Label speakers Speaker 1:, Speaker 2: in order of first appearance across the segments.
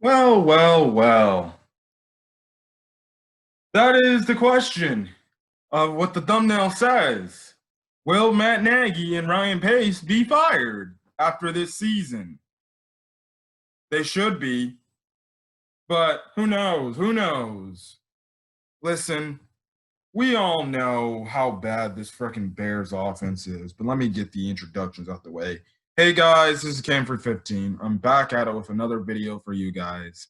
Speaker 1: Well, well, well. That is the question of what the thumbnail says. Will Matt Nagy and Ryan Pace be fired after this season? They should be, but who knows? Who knows? Listen, we all know how bad this freaking Bears offense is, but let me get the introductions out the way. Hey guys, this is Camford15. I'm back at it with another video for you guys.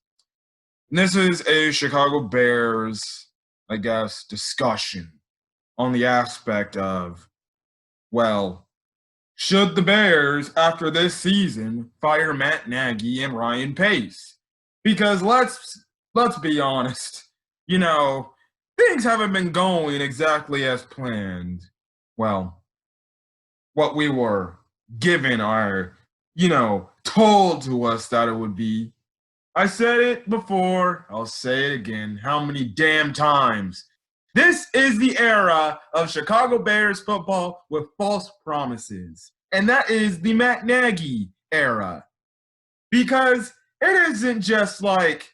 Speaker 1: And this is a Chicago Bears, I guess, discussion on the aspect of, well, should the Bears, after this season, fire Matt Nagy and Ryan Pace? Because let's be honest, things haven't been going exactly as planned. Well, what we were given are, told to us that it would be. I said it before, I'll say it again. How many damn times? This is the era of Chicago Bears football with false promises. And that is the Matt Nagy era. Because it isn't just like,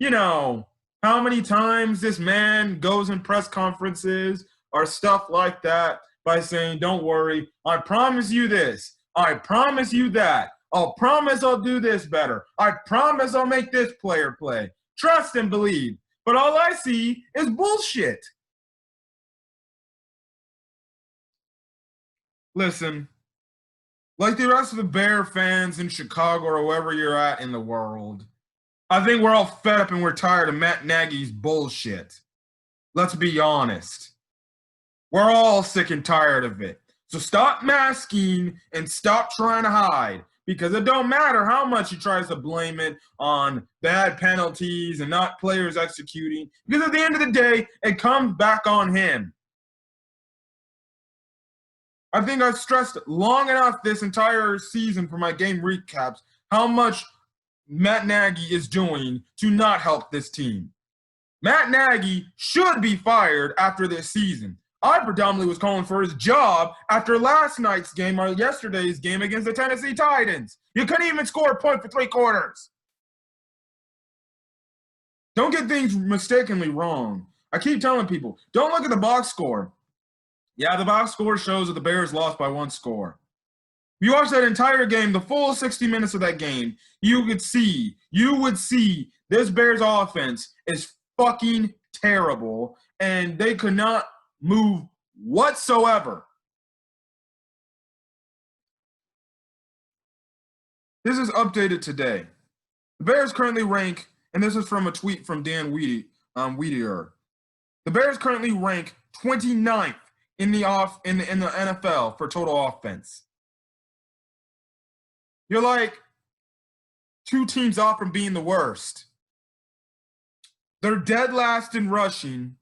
Speaker 1: how many times this man goes in press conferences or stuff like that by saying, don't worry, I promise you this, I promise you that. I'll promise I'll do this better. I promise I'll make this player play. Trust and believe. But all I see is bullshit. Listen, like the rest of the Bear fans in Chicago or wherever you're at in the world, I think we're all fed up and we're tired of Matt Nagy's bullshit. Let's be honest. We're all sick and tired of it. So stop masking and stop trying to hide. Because it don't matter how much he tries to blame it on bad penalties and not players executing. Because at the end of the day, it comes back on him. I think I've stressed long enough this entire season for my game recaps how much Matt Nagy is doing to not help this team. Matt Nagy should be fired after this season. I predominantly was calling for his job after last night's game or yesterday's game against the Tennessee Titans. You couldn't even score a point for 3 quarters. Don't get things mistakenly wrong. I keep telling people, don't look at the box score. Yeah, the box score shows that the Bears lost by 1 score. If you watch that entire game, the full 60 minutes of that game, you would see this Bears offense is fucking terrible, and they could not move whatsoever. This is updated today. The Bears currently rank, and this is from a tweet from Dan Weedier. The Bears currently rank 29th in the NFL for total offense. You're like 2 teams off from being the worst. They're dead last in rushing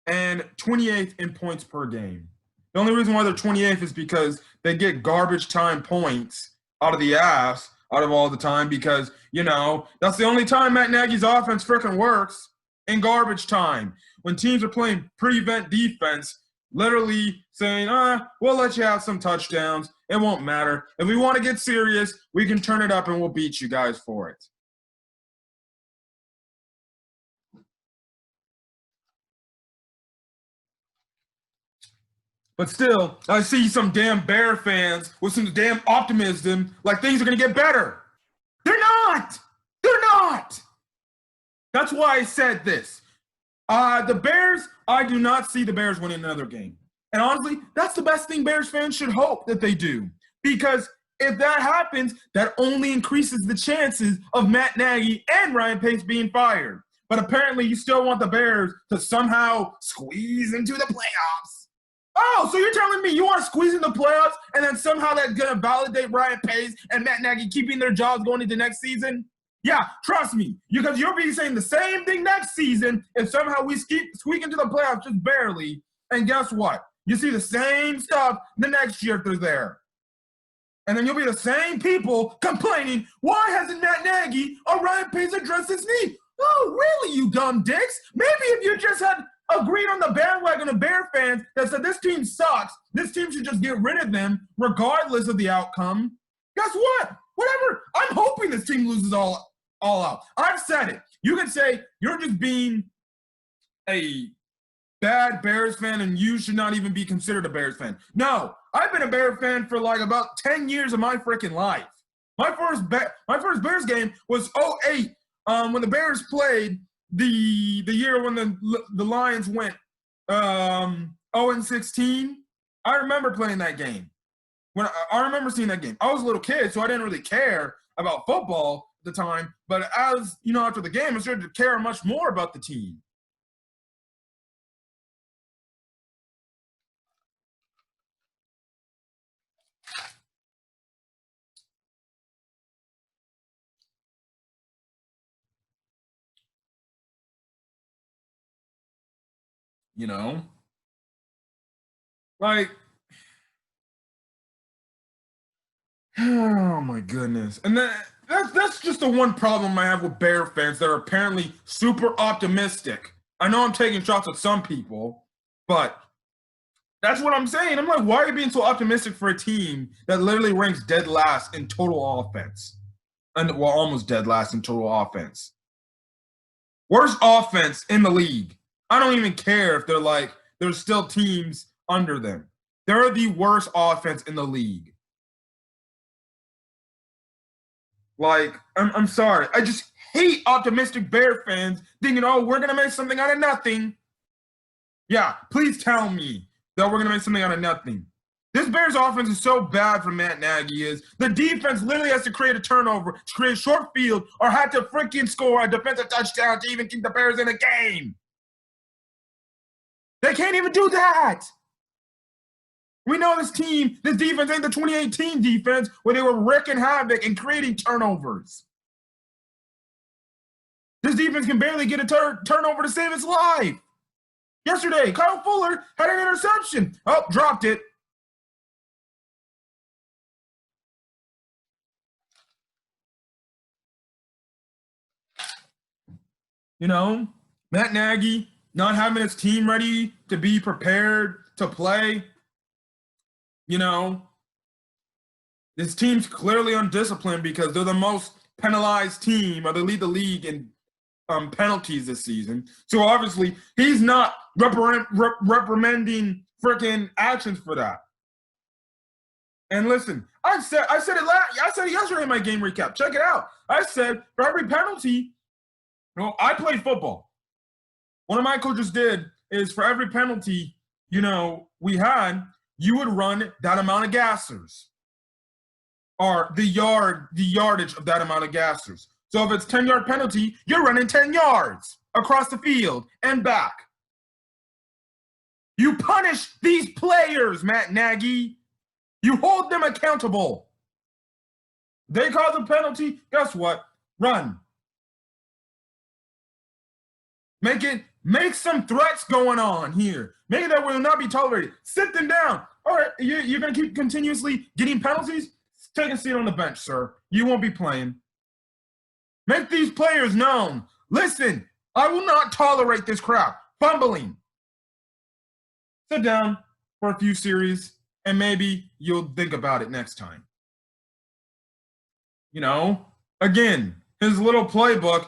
Speaker 1: and 28th in points per game. The only reason why they're 28th is because they get garbage time points out of the ass out of all the time because, that's the only time Matt Nagy's offense freaking works, in garbage time. When teams are playing prevent defense, literally saying, we'll let you have some touchdowns. It won't matter. If we want to get serious, we can turn it up and we'll beat you guys for it. But still, I see some damn Bear fans with some damn optimism like things are going to get better. They're not. They're not. That's why I said this. The Bears, I do not see the Bears winning another game. And honestly, that's the best thing Bears fans should hope that they do. Because if that happens, that only increases the chances of Matt Nagy and Ryan Pace being fired. But apparently you still want the Bears to somehow squeeze into the playoffs. Oh, so you're telling me you want to squeeze in the playoffs and then somehow that's going to validate Ryan Pace and Matt Nagy keeping their jobs going into next season? Yeah, trust me, because you'll be saying the same thing next season if somehow we squeak into the playoffs just barely. And guess what? You see the same stuff the next year if they're there. And then you'll be the same people complaining, why hasn't Matt Nagy or Ryan Pace addressed this need? Oh, really, you dumb dicks? Maybe if you just had agreed on the bandwagon of Bear fans that said this team sucks, this team should just get rid of them regardless of the outcome, guess what? whatever. I'm hoping this team loses all out. I've said it. You can say you're just being a bad Bears fan and you should not even be considered a Bears fan. No, I've been a Bears fan for like about 10 years of my freaking life. My first Bears game was 2008 when the Bears played the year when the Lions went 0-16. I remember playing that game. When I remember seeing that game. I was a little kid, so I didn't really care about football at the time. But as you know, after the game, I started to care much more about the team. You know, like, oh my goodness, and that's just the one problem I have with Bear fans that are apparently super optimistic. I know I'm taking shots at some people, but that's what I'm saying. I'm like, why are you being so optimistic for a team that literally ranks dead last in total offense? And well, almost dead last in total offense. Worst offense in the league. I don't even care if they're like, there's still teams under them. They're the worst offense in the league. Like, I'm sorry. I just hate optimistic Bear fans thinking, oh, we're going to make something out of nothing. Yeah, please tell me that we're going to make something out of nothing. This Bears offense is so bad for Matt Nagy is the defense literally has to create a turnover to create a short field or had to freaking score a defensive touchdown to even keep the Bears in the game. They can't even do that. We know this defense ain't the 2018 defense where they were wreaking havoc and creating turnovers. This defense can barely get a turnover to save its life. Yesterday, Kyle Fuller had an interception. Oh, dropped it. You know, Matt Nagy not having his team ready to be prepared to play. You know, this team's clearly undisciplined because they're the most penalized team, or they lead the league in penalties this season. So obviously, he's not reprimanding freaking actions for that. And listen, I said it yesterday in my game recap. Check it out. I said for every penalty, I played football. One of my coaches did is for every penalty, we had, you would run that amount of gassers, or the yardage of that amount of gassers. So if it's 10-yard penalty, you're running 10 yards across the field and back. You punish these players, Matt Nagy. You hold them accountable. They cause a penalty, guess what? Run. Make some threats going on here. Make it that will not be tolerated. Sit them down. All right, you're going to keep continuously getting penalties? Take a seat on the bench, sir. You won't be playing. Make these players known. Listen, I will not tolerate this crap. Fumbling. Sit down for a few series, and maybe you'll think about it next time. Again, his little playbook,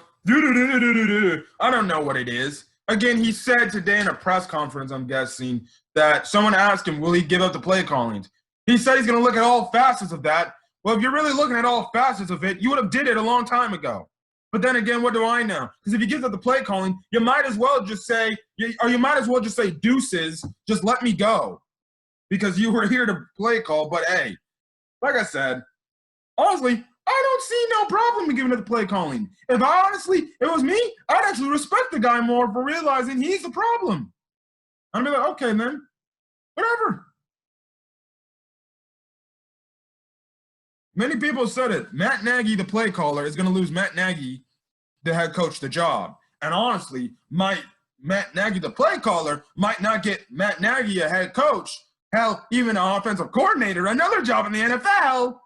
Speaker 1: I don't know what it is. Again, he said today in a press conference, I'm guessing, that someone asked him, will he give up the play callings? He said he's going to look at all facets of that. Well, if you're really looking at all facets of it, you would have did it a long time ago. But then again, what do I know? Because if he gives up the play calling, you might as well just say deuces, just let me go. Because you were here to play call. But hey, like I said, honestly, I don't see no problem in giving up the play calling. If it was me, I'd actually respect the guy more for realizing he's the problem. I'd be like, okay, then, whatever. Many people said it. Matt Nagy, the play caller, is going to lose Matt Nagy, the head coach, the job. And honestly, Matt Nagy, the play caller, might not get Matt Nagy, a head coach, hell, even an offensive coordinator, another job in the NFL.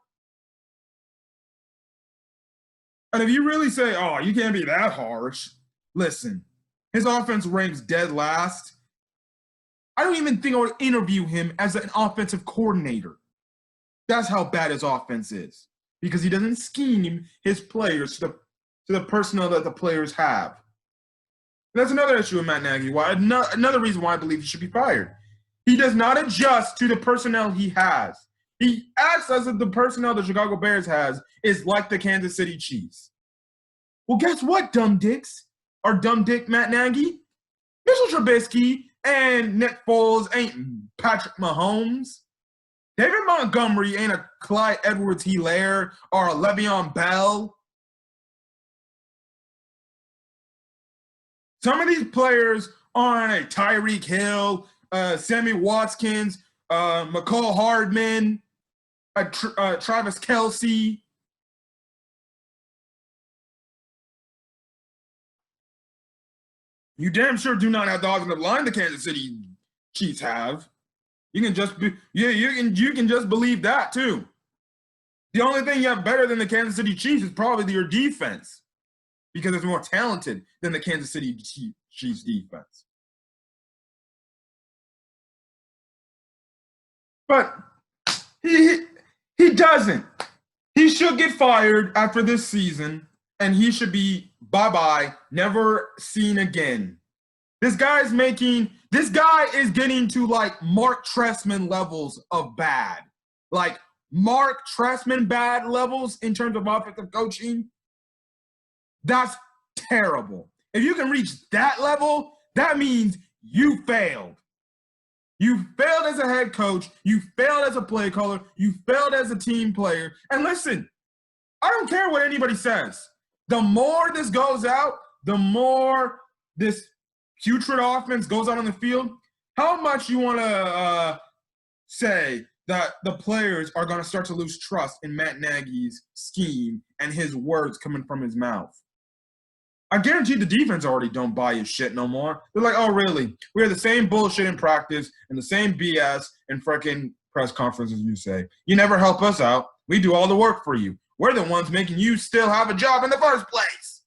Speaker 1: And if you really say, oh, you can't be that harsh, listen, his offense ranks dead last. I don't even think I would interview him as an offensive coordinator. That's how bad his offense is. because he doesn't scheme his players to the personnel that the players have. That's another issue with Matt Nagy. Why another reason why I believe he should be fired. He does not adjust to the personnel he has. He acts as if the personnel the Chicago Bears has is like the Kansas City Chiefs. Well, guess what, dumb dicks? Or dumb dick Matt Nagy? Mitchell Trubisky and Nick Foles ain't Patrick Mahomes. David Montgomery ain't a Clyde Edwards-Helaire or a Le'Veon Bell. Some of these players aren't a Tyreek Hill, Sammy Watkins, McCall Hardman, Travis Kelce. You damn sure do not have the offensive line the Kansas City Chiefs have. You can just you can just believe that too. The only thing you have better than the Kansas City Chiefs is probably your defense, because it's more talented than the Kansas City Chiefs defense. But he doesn't. He should get fired after this season, and he should be bye-bye, never seen again. This guy is getting to like Mark Trestman levels of bad. Like Mark Trestman bad levels in terms of offensive coaching. That's terrible. If you can reach that level, that means you failed. You failed as a head coach. You failed as a play caller. You failed as a team player. And listen, I don't care what anybody says. The more this goes out, the more this putrid offense goes out on the field. How much you want to say that the players are going to start to lose trust in Matt Nagy's scheme and his words coming from his mouth? I guarantee the defense already don't buy his shit no more. They're like, oh, really? We have the same bullshit in practice and the same BS in freaking press conferences, you say. You never help us out. We do all the work for you. We're the ones making you still have a job in the first place.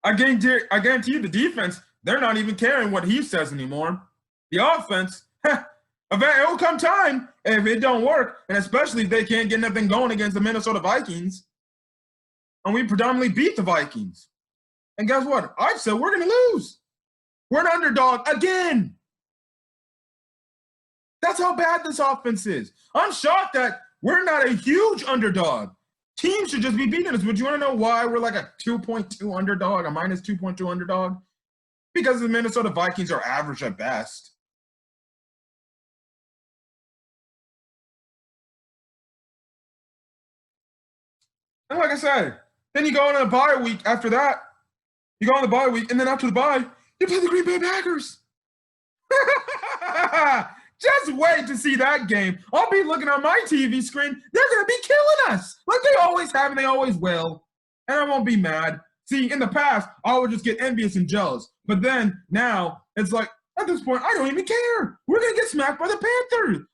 Speaker 1: I guarantee you the defense, they're not even caring what he says anymore. The offense, it will come time if it don't work, and especially if they can't get nothing going against the Minnesota Vikings. And we predominantly beat the Vikings. And guess what? I've said we're going to lose. We're an underdog again. That's how bad this offense is. I'm shocked that we're not a huge underdog. Teams should just be beating us. But you want to know why we're like a 2.2 underdog, a minus 2.2 underdog? Because the Minnesota Vikings are average at best. And like I said, then you go on a bye week after that. You go on the bye week, and then after the bye, you play the Green Bay Packers. Just wait to see that game. I'll be looking on my TV screen. They're going to be killing us like they always have and they always will. And I won't be mad. See, in the past, I would just get envious and jealous. But then now it's like, at this point, I don't even care. We're going to get smacked by the Panthers.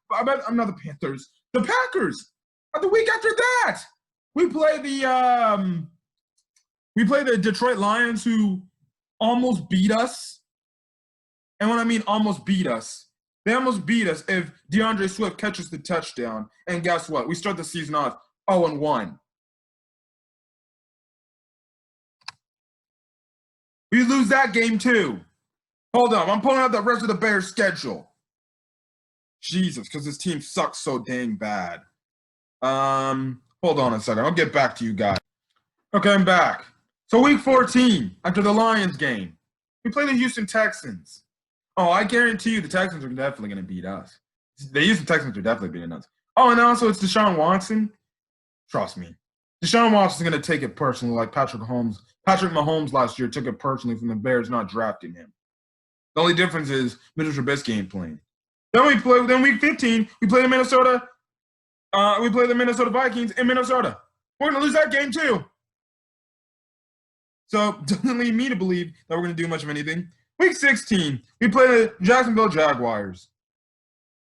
Speaker 1: I'm not the Panthers. The Packers. The week after that, we play the Detroit Lions, who almost beat us. And when I mean almost beat us, they almost beat us if DeAndre Swift catches the touchdown. And guess what? We start the season off 0-1. We lose that game too. Hold on. I'm pulling out the rest of the Bears' schedule. Jesus, because this team sucks so dang bad. Hold on a second. I'll get back to you guys. Okay, I'm back. So week 14, after the Lions game, we play the Houston Texans. Oh, I guarantee you the Texans are definitely going to beat us. The Houston Texans are definitely beating us. Oh, and also it's Deshaun Watson. Trust me. Deshaun Watson's going to take it personally like Patrick Mahomes last year took it personally from the Bears not drafting him. The only difference is Mitchell Trubisky ain't playing. Then week 15, we play the Minnesota Vikings in Minnesota. We're going to lose that game too. So doesn't lead me to believe that we're going to do much of anything. Week 16, we play the Jacksonville Jaguars.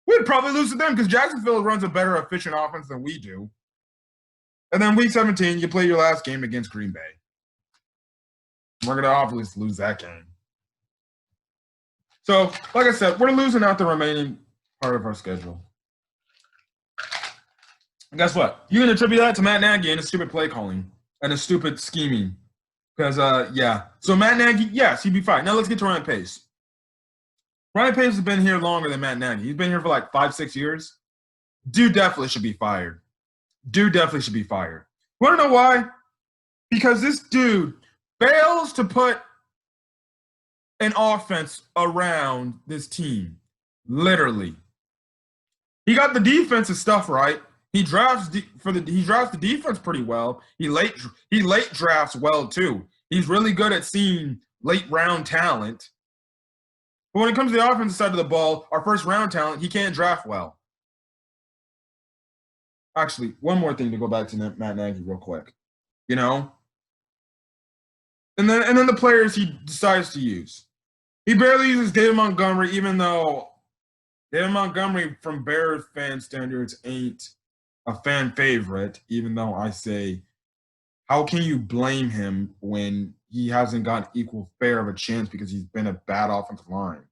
Speaker 1: We'd probably lose to them because Jacksonville runs a better efficient offense than we do. And then week 17, you play your last game against Green Bay. We're going to obviously lose that game. So, like I said, we're losing out the remaining part of our schedule. Guess what? You can attribute that to Matt Nagy and his stupid play calling and his stupid scheming. Because, yeah. So Matt Nagy, yes, he'd be fine. Now let's get to Ryan Pace. Ryan Pace has been here longer than Matt Nagy. He's been here for like 5-6 years. Dude definitely should be fired. Dude definitely should be fired. You want to know why? Because this dude fails to put an offense around this team. Literally. He got the defensive stuff right. He drafts the defense pretty well. He late drafts well too. He's really good at seeing late round talent. But when it comes to the offensive side of the ball, our first round talent, he can't draft well. Actually, one more thing to go back to Matt Nagy real quick. You know? And then the players he decides to use. He barely uses David Montgomery, even though David Montgomery, from Bears fan standards, ain't a fan favorite, even though I say, how can you blame him when he hasn't got equal fair of a chance because he's been a bad offensive line?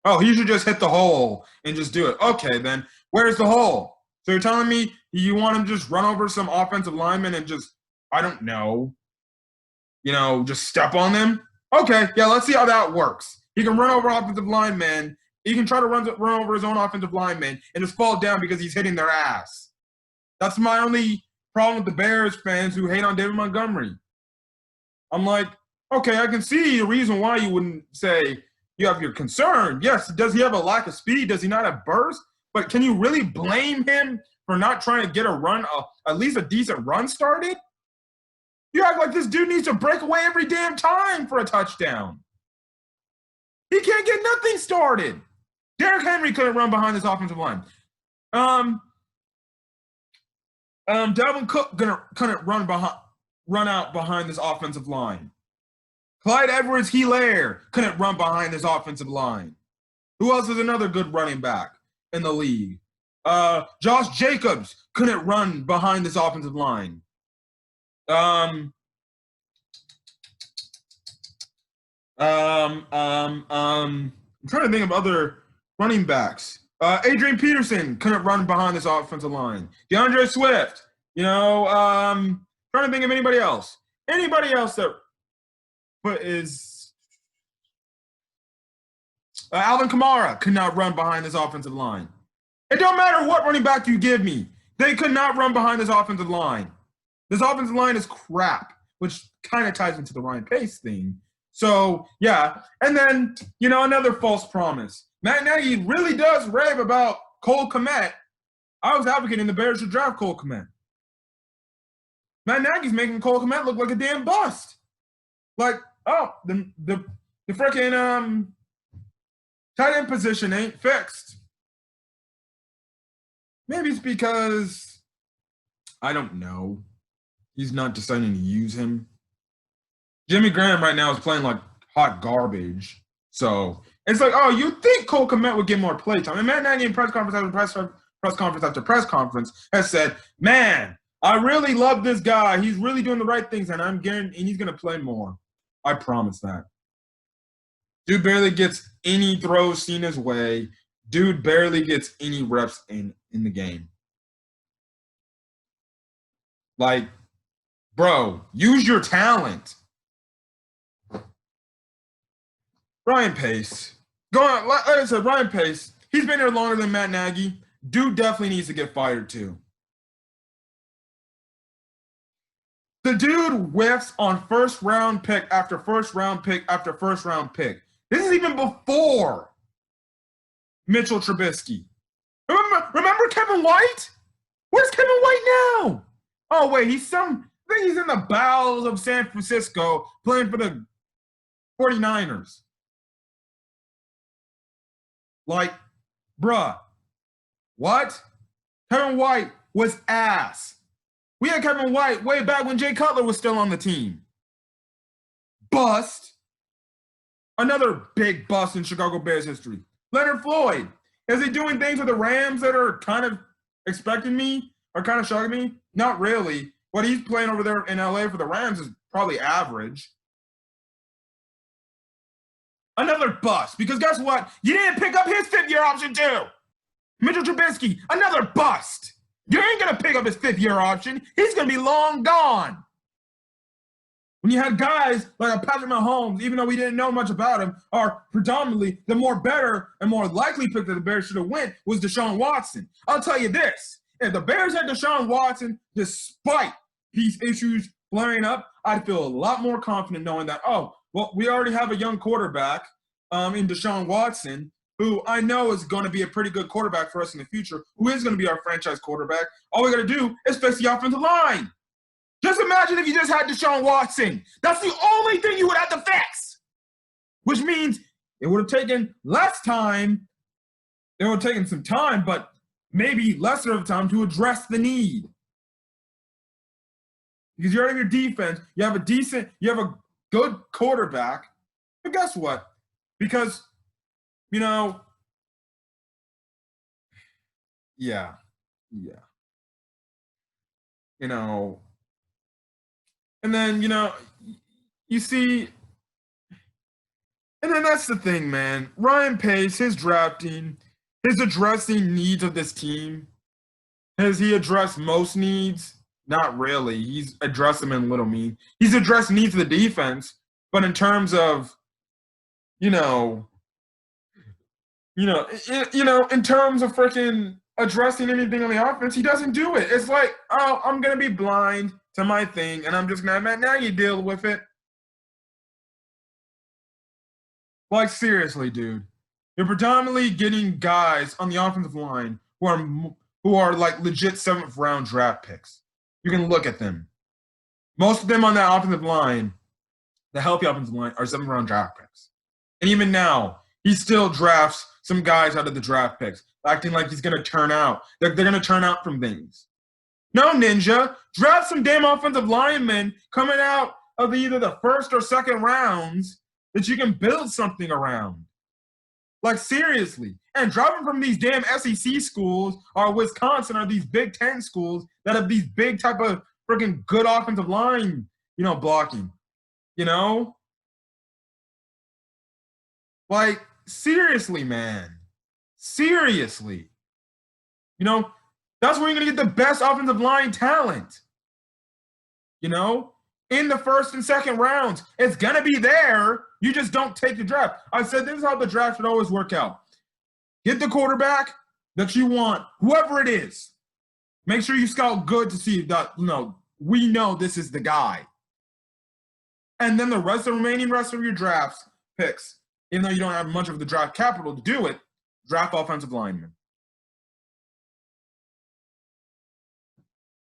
Speaker 1: Oh, he should just hit the hole and just do it. Okay, then where's the hole? So you're telling me you want him to just run over some offensive linemen and just, I don't know, just step on them? Okay, yeah, let's see how that works. He can run over offensive linemen. He can try to run over his own offensive linemen and just fall down because he's hitting their ass. That's my only problem with the Bears fans who hate on David Montgomery. I'm like, okay, I can see the reason why you wouldn't say you have your concern. Yes, does he have a lack of speed? Does he not have burst? But can you really blame him for not trying to get a run, at least a decent run started? You act like this dude needs to break away every damn time for a touchdown. He can't get nothing started. Derrick Henry couldn't run behind this offensive line. Dalvin Cook couldn't run out behind this offensive line. Clyde Edwards-Helaire couldn't run behind this offensive line. Who else is another good running back in the league? Josh Jacobs couldn't run behind this offensive line. I'm trying to think of other running backs. Adrian Peterson couldn't run behind this offensive line. DeAndre Swift, trying to think of anybody else. Anybody else that is Alvin Kamara could not run behind this offensive line. It don't matter what running back you give me. They could not run behind this offensive line. This offensive line is crap, which kind of ties into the Ryan Pace thing. So, yeah. And then, another false promise. Matt Nagy really does rave about Cole Kmet. I was advocating the Bears should draft Cole Kmet. Matt Nagy's making Cole Kmet look like a damn bust. Like, oh, the freaking tight end position ain't fixed. Maybe it's because, I don't know, he's not deciding to use him. Jimmy Graham right now is playing like hot garbage. So it's like, oh, you think Cole Kmet would get more play time? And Matt Nagy in press conference after press conference has said, man, I really love this guy. He's really doing the right things, and I'm guaranteed he's going to play more. I promise that. Dude barely gets any throws seen his way. Dude barely gets any reps in the game. Like, bro, use your talent. Ryan Pace. Like I said, Ryan Pace, he's been here longer than Matt Nagy. Dude definitely needs to get fired too. The dude whiffs on first round pick after first round pick after first round pick. This is even before Mitchell Trubisky. Remember Kevin White? Where's Kevin White now? Oh, wait, I think he's in the bowels of San Francisco playing for the 49ers. Like, bruh, what? Kevin White was ass. We had Kevin White way back when Jay Cutler was still on the team. Bust. Another big bust in Chicago Bears history. Leonard Floyd. Is he doing things with the Rams that are kind of expecting me or kind of shocking me? Not really. What he's playing over there in LA for the Rams is probably average. Another bust. Because guess what? You didn't pick up his fifth-year option too. Mitchell Trubisky, another bust. You ain't going to pick up his fifth-year option. He's going to be long gone. When you had guys like a Patrick Mahomes, even though we didn't know much about him, are predominantly the more better and more likely pick that the Bears should have went was Deshaun Watson. I'll tell you this. If the Bears had Deshaun Watson, despite these issues flaring up, I'd feel a lot more confident knowing that, oh, well, we already have a young quarterback in Deshaun Watson, who I know is going to be a pretty good quarterback for us in the future, who is going to be our franchise quarterback. All we got to do is fix the offensive line. Just imagine if you just had Deshaun Watson. That's the only thing you would have to fix, which means it would have taken less time. It would have taken some time, but maybe lesser of time to address the need. Because you're out of your defense, you have a good quarterback. But guess what? Because, yeah. And then, you see, and then that's the thing, man. Ryan Pace, his drafting, his addressing needs of this team, has he addressed most needs? Not really. He's addressed them in little mean. He's addressed needs of the defense, but in terms of, in terms of freaking addressing anything on the offense, he doesn't do it. It's like, oh, I'm going to be blind to my thing, and I'm just going to, now you deal with it. Like, seriously, dude. You're predominantly getting guys on the offensive line who are like legit 7th round draft picks. You can look at them. Most of them on that offensive line, the healthy offensive line, are 7th round draft picks. And even now, he still drafts some guys out of the draft picks, acting like he's going to turn out. They're going to turn out from things. No, Ninja. Draft some damn offensive linemen coming out of either the 1st or 2nd rounds that you can build something around. Like, seriously. And dropping from these damn SEC schools or Wisconsin or these Big Ten schools that have these big type of freaking good offensive line, blocking. Like, seriously, man. Seriously. That's where you're going to get the best offensive line talent. In the 1st and 2nd rounds. It's going to be there. You just don't take the draft. I said this is how the draft should always work out. Get the quarterback that you want, whoever it is. Make sure you scout good to see that, we know this is the guy. And then the remaining rest of your draft picks, even though you don't have much of the draft capital to do it, draft offensive linemen.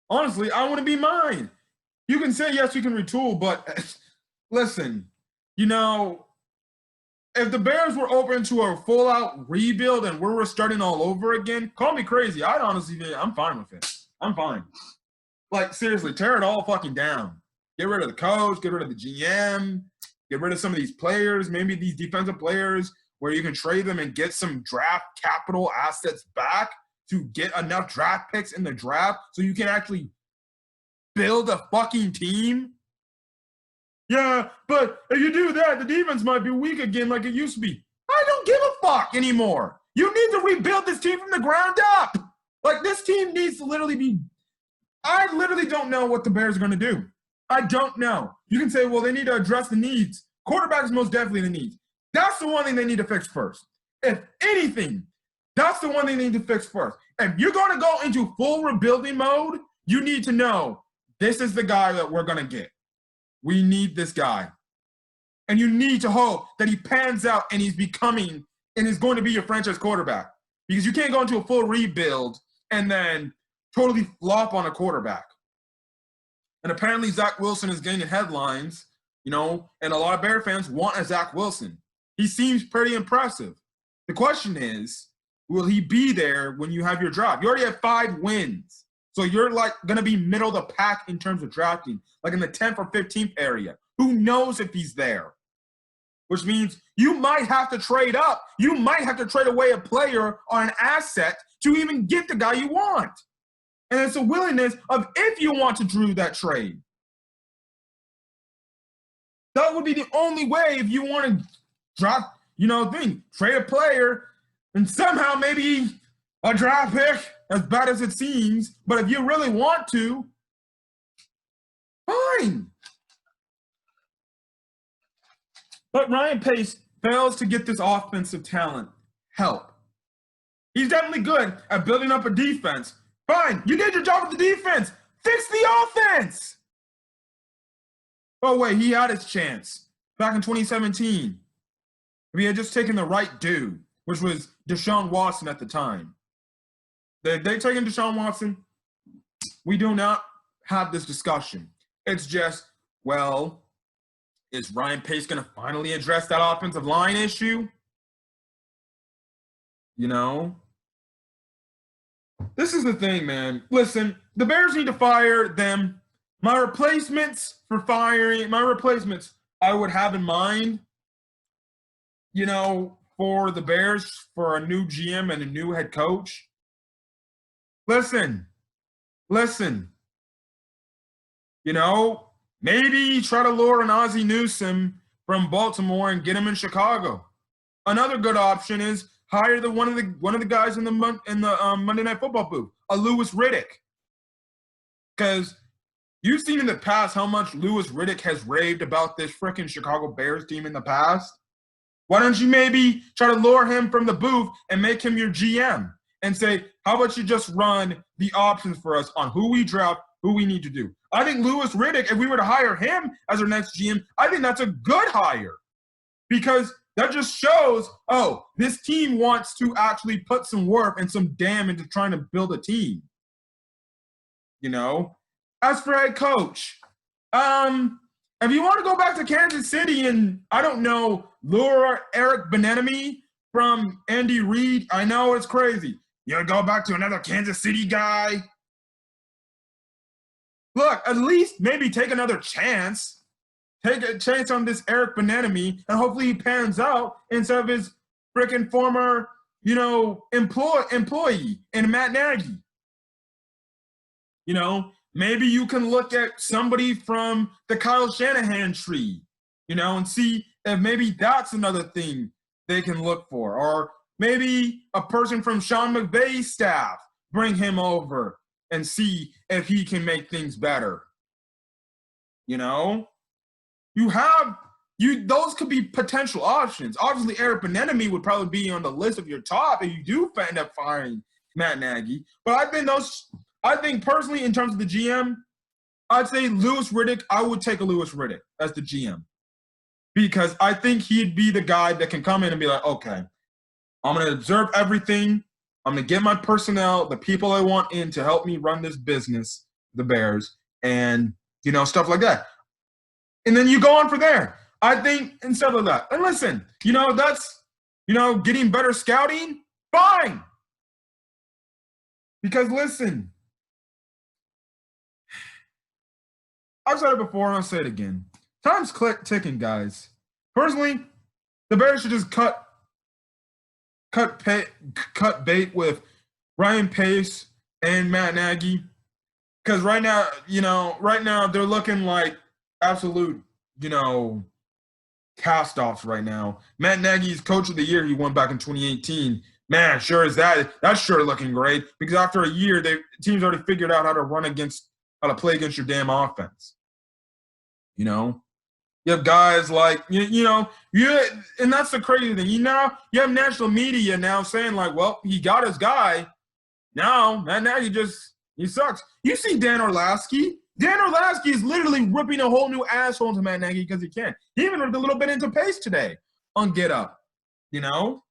Speaker 1: Honestly, I want to be mine. You can say, yes, we can retool, but listen, if the Bears were open to a full-out rebuild and we were starting all over again, call me crazy. I'd honestly say I'm fine with it. I'm fine. Like, seriously, tear it all fucking down. Get rid of the coach, get rid of the GM, get rid of some of these players, maybe these defensive players where you can trade them and get some draft capital assets back to get enough draft picks in the draft so you can actually build a fucking team. Yeah, but if you do that, the defense might be weak again like it used to be. I don't give a fuck anymore. You need to rebuild this team from the ground up. Like, this team needs to literally be – I literally don't know what the Bears are going to do. I don't know. You can say, well, they need to address the needs. Quarterback is most definitely the needs. That's the one thing they need to fix first. If anything, that's the one thing they need to fix first. If you're going to go into full rebuilding mode, you need to know this is the guy that we're going to get. We need this guy. And you need to hope that he pans out and he's becoming and is going to be your franchise quarterback. Because you can't go into a full rebuild and then totally flop on a quarterback. And apparently Zach Wilson is gaining headlines, and a lot of Bear fans want a Zach Wilson. He seems pretty impressive. The question is, will he be there when you have your draft? You already have 5 wins. So you're like going to be middle of the pack in terms of drafting, like in the 10th or 15th area. Who knows if he's there? Which means you might have to trade up. You might have to trade away a player or an asset to even get the guy you want. And it's a willingness of if you want to do that trade. That would be the only way if you want to drop, trade a player and somehow maybe a draft pick, as bad as it seems, but if you really want to, fine. But Ryan Pace fails to get this offensive talent help. He's definitely good at building up a defense. Fine, you did your job with the defense. Fix the offense. Oh, wait, he had his chance back in 2017. If he had just taken the right dude, which was Deshaun Watson at the time. If they taken Deshaun Watson, we do not have this discussion. It's just, well, is Ryan Pace going to finally address that offensive line issue? You know? This is the thing, man. Listen, the Bears need to fire them. My replacements I would have in mind, you know, for the Bears, for a new GM and a new head coach. Listen. You know, maybe try to lure an Ozzie Newsome from Baltimore and get him in Chicago. Another good option is hire one of the guys in the Monday Night Football booth, a Louis Riddick, because you've seen in the past how much Louis Riddick has raved about this freaking Chicago Bears team in the past. Why don't you maybe try to lure him from the booth and make him your GM and say, how about you just run the options for us on who we draft, who we need to do? I think Louis Riddick, if we were to hire him as our next GM, I think that's a good hire, because that just shows, oh, this team wants to actually put some work and some damn into trying to build a team. You know? As for head coach, if you want to go back to Kansas City and, I don't know, lure Eric Bieniemy from Andy Reid, I know it's crazy. You go back to another Kansas City guy? Look, at least maybe take another chance. Take a chance on this Eric Bieniemy, and hopefully he pans out instead of his freaking former, you know, employee in Matt Nagy. You know, maybe you can look at somebody from the Kyle Shanahan tree, you know, and see if maybe that's another thing they can look for. Or maybe a person from Sean McVay's staff, bring him over and see if he can make things better. You know? Those could be potential options. Obviously, Eric Bieniemy would probably be on the list of your top if you do end up firing Matt Nagy. But I think personally, in terms of the GM, I'd say Louis Riddick. I would take a Louis Riddick as the GM, because I think he'd be the guy that can come in and be like, okay, I'm going to observe everything. I'm going to get my personnel, the people I want in to help me run this business, the Bears, and, you know, stuff like that. And then you go on for there. I think, and stuff like that. And listen, you know, that's, you know, getting better scouting, fine. Because listen, I've said it before and I'll say it again. Time's ticking, guys. Personally, the Bears should just cut bait with Ryan Pace and Matt Nagy. Because right now they're looking like absolute, you know, cast-offs right now. Matt Nagy's Coach of the Year he won back in 2018. Man, sure is that's sure looking great, because after a year, teams already figured out how to play against your damn offense. You know? You have guys like, and that's the crazy thing. You have national media now saying like, well, he got his guy. Now, Matt Nagy he sucks. You see Dan Orlovsky. Dan Orlovsky is literally ripping a whole new asshole into Matt Nagy because he can. He even ripped a little bit into Pace today on Get Up, you know?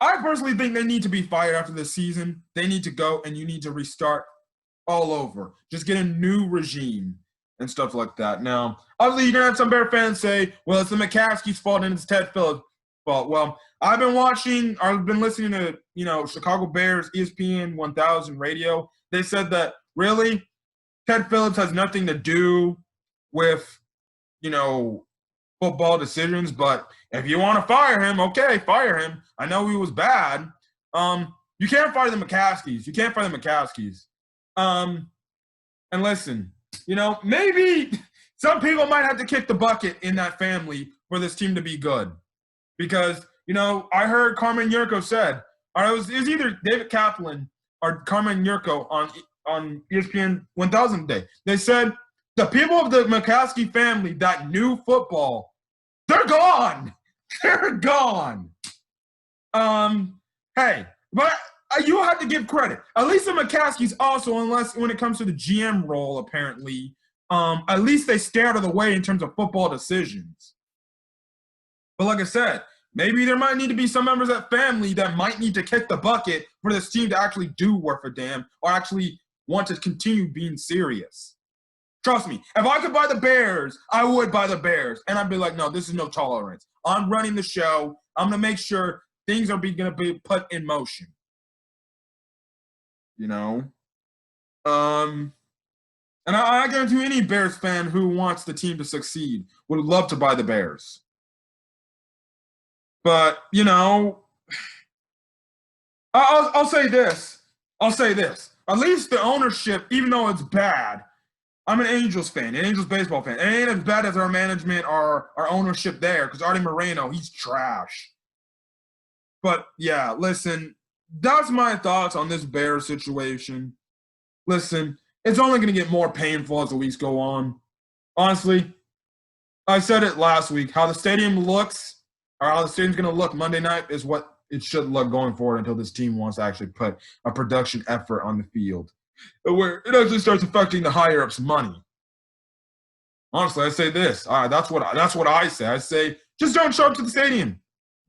Speaker 1: I personally think they need to be fired after this season. They need to go, and you need to restart all over. Just get a new regime and stuff like that. Now, obviously, you're going to have some Bear fans say, well, it's the McCaskey's fault and it's Ted Phillips' fault. Well, I've been listening to, Chicago Bears, ESPN 1000 radio. They said that, really, Ted Phillips has nothing to do with, football decisions. But if you want to fire him, okay, fire him. I know he was bad. You can't fire the McCaskeys. You can't fire the McCaskeys. And listen, maybe some people might have to kick the bucket in that family for this team to be good. Because, I heard Carmen Yurko said, All right, it was either David Kaplan or Carmen Yurko on ESPN 1000 today. They said the people of the McCaskey family that knew football, they're gone. They're gone. Hey, but you have to give credit. At least the McCaskeys also, unless when it comes to the GM role, apparently, at least they stay out of the way in terms of football decisions. But like I said, maybe there might need to be some members of that family that might need to kick the bucket for this team to actually do worth a damn or actually want to continue being serious. Trust me, if I could buy the Bears, I would buy the Bears. And I'd be like, no, this is no tolerance. I'm running the show. I'm going to make sure things are going to be put in motion. You know? And I guarantee any Bears fan who wants the team to succeed would love to buy the Bears. But, you know, I'll say this. At least the ownership, even though it's bad, I'm an Angels fan, an Angels baseball fan. It ain't as bad as our management or our ownership there because Artie Moreno, he's trash. But, yeah, listen, that's my thoughts on this Bears situation. Listen, it's only going to get more painful as the weeks go on. Honestly, I said it last week. How the stadium looks or how the stadium's going to look Monday night is what it should look going forward until this team wants to actually put a production effort on the field, where it actually starts affecting the higher-ups' money. Honestly, I say this. That's what I say. I say just don't show up to the stadium.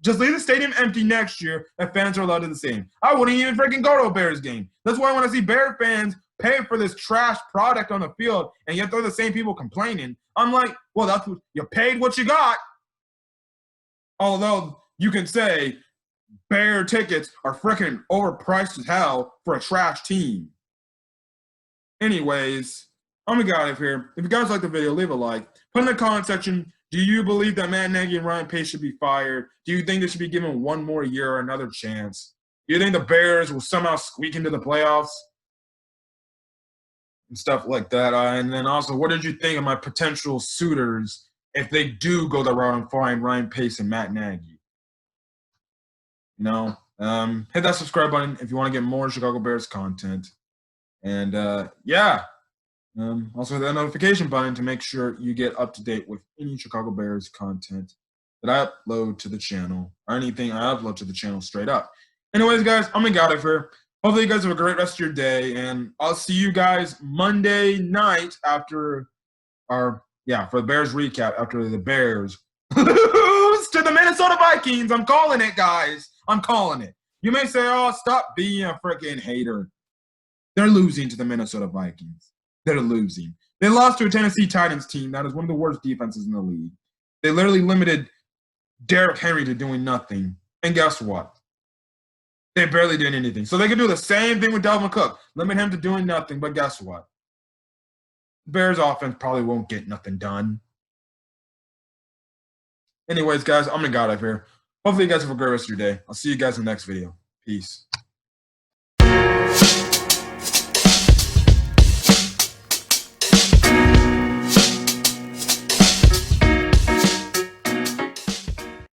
Speaker 1: Just leave the stadium empty next year if fans are allowed to the stadium. I wouldn't even freaking go to a Bears game. That's why I want to see Bear fans pay for this trash product on the field, and yet they're the same people complaining. I'm like, well, that's what you paid what you got. Although you can say Bear tickets are freaking overpriced as hell for a trash team. Anyways, I'm gonna get out of here. If you guys like the video, leave a like. Put in the comment section, do you believe that Matt Nagy and Ryan Pace should be fired? Do you think they should be given one more year or another chance? Do you think the Bears will somehow squeak into the playoffs? And stuff like that. And then also, what did you think of my potential suitors if they do go the route and find Ryan Pace and Matt Nagy? You know, hit that subscribe button if you want to get more Chicago Bears content. And, yeah. Also hit that notification button to make sure you get up to date with any Chicago Bears content that I upload to the channel or anything I upload to the channel straight up. Anyways, guys, I'm going to get out of here. Hopefully you guys have a great rest of your day, and I'll see you guys Monday night after for the Bears recap after the Bears lose to the Minnesota Vikings. I'm calling it, guys. I'm calling it. You may say, oh, stop being a freaking hater. They're losing to the Minnesota Vikings. They're losing. They lost to a Tennessee Titans team that is one of the worst defenses in the league. They literally limited Derrick Henry to doing nothing. And guess what? They barely did anything. So they could do the same thing with Dalvin Cook. Limit him to doing nothing, but guess what? Bears offense probably won't get nothing done. Anyways, guys, I'm going to get out of here. Hopefully you guys have a great rest of your day. I'll see you guys in the next video. Peace.